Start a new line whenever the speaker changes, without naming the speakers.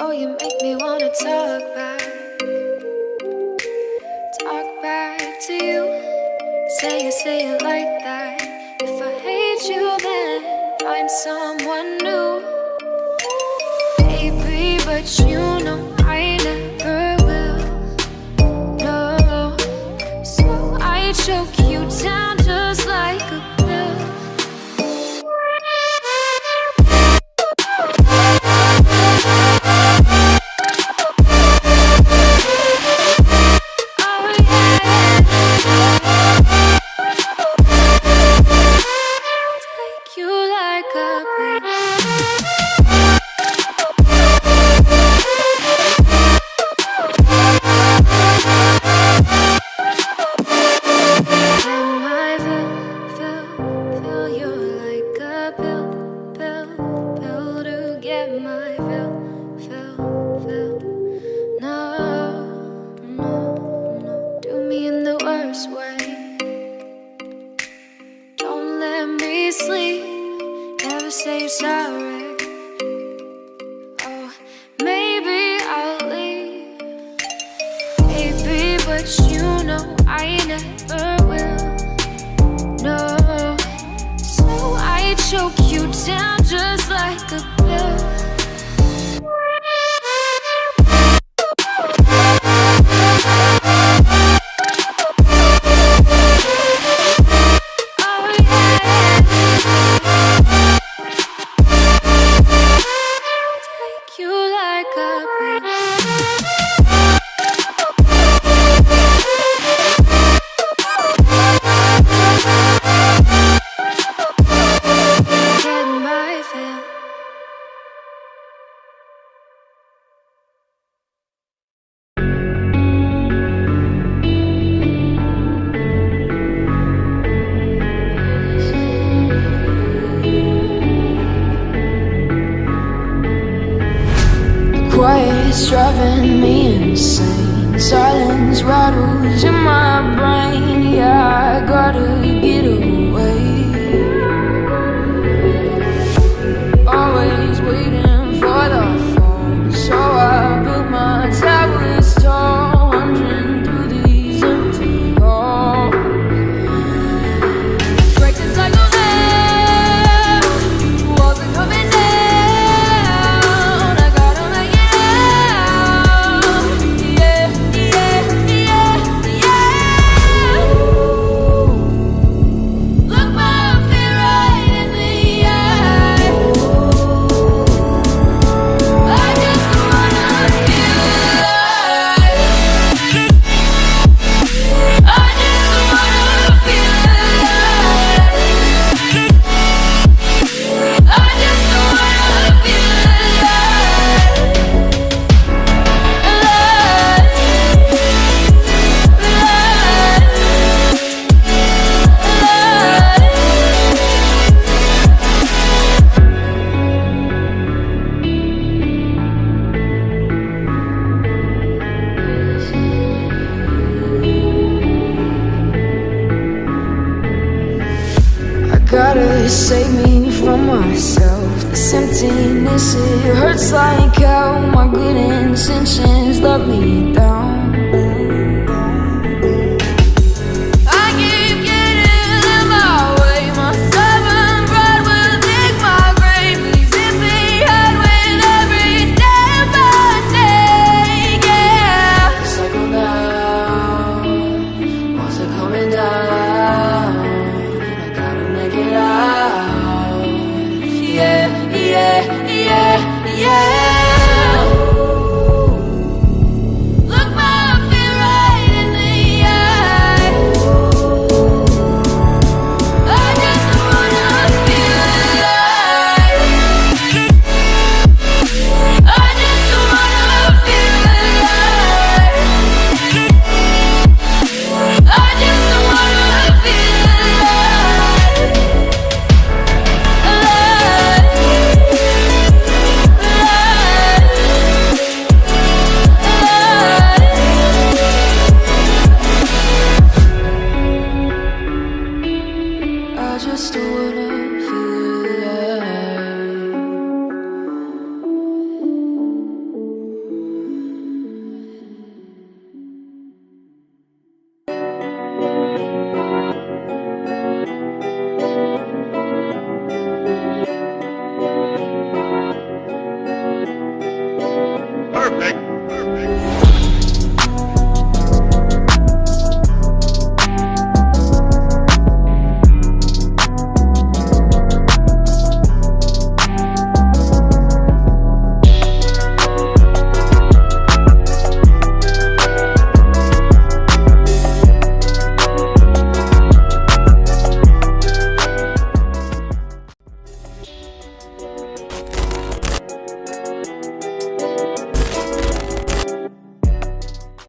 Oh, you make me wanna talk back to you. Say it like that. If I hate you, then find someone new. Baby, but you know I never will. No, so I choke you down just like a pill. Say sorry. Oh, maybe I'll leave. Baby, but you know I never will. No, so I choke you down just like a pill. Quiet's driving me insane. Silence rattles in my brain. Yeah, I gotta get away. Always waiting for the phone, so I built my towers tall, wandering through these empty halls. Break the cycle now, walls are coming down. Gotta save me from myself. This emptiness, it hurts like hell. My good intentions let me down. I keep getting in my way. My stubborn pride will dig my grave. Leave it behind with every step I take. Yeah, cycle down, walls are coming down. Yeah. Look my fear right in the eye. I just wanna feel alive. I just wanna feel alive. I just wanna feel alive. I just wanna